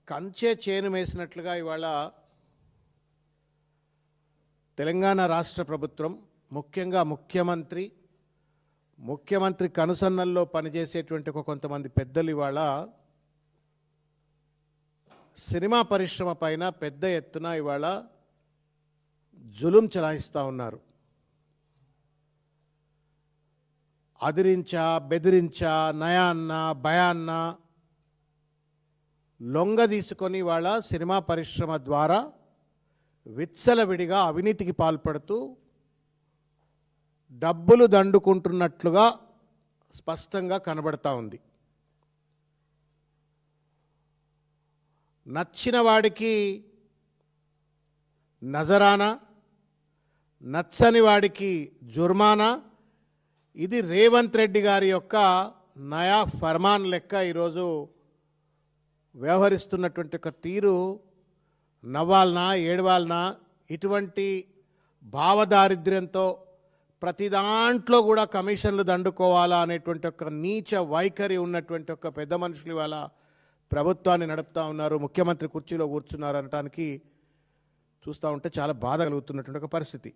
కంచె చేను వేసినట్లుగా ఇవాళ తెలంగాణ రాష్ట్ర ప్రభుత్వం, ముఖ్యంగా ముఖ్యమంత్రి కనుసన్నల్లో పనిచేసేటువంటి కొంతమంది పెద్దలు ఇవాళ సినిమా పరిశ్రమ పైన పెద్ద ఎత్తున ఇవాళ జులుం చలాయిస్తూ ఉన్నారు. అదిరించా, బెదిరించా, నయాన్న, భయాన్న లొంగ తీసుకొని వాళ్ళ సినిమా పరిశ్రమ ద్వారా విచ్చలవిడిగా అవినీతికి పాల్పడుతూ డబ్బులు దండుకుంటున్నట్లుగా స్పష్టంగా కనబడతా ఉంది. నచ్చిన వాడికి నజరానా, నచ్చని వాడికి జుర్మానా, ఇది రేవంత్ రెడ్డి గారి యొక్క నయా ఫర్మాన్ లెక్క ఈరోజు వ్యవహరిస్తున్నటువంటి ఒక తీరు నవ్వాలనా ఏడవాలనా, ఇటువంటి భావదారిద్ర్యంతో ప్రతి దాంట్లో కూడా కమిషన్లు దండుకోవాలా అనేటువంటి ఒక నీచ వైఖరి ఉన్నటువంటి ఒక పెద్ద మనుషులు ఇవాళ ప్రభుత్వాన్ని నడుపుతూ ఉన్నారు. ముఖ్యమంత్రి కుర్చీలో కూర్చున్నారు అనటానికి చూస్తూ ఉంటే చాలా బాధ కలుగుతున్నటువంటి ఒక పరిస్థితి.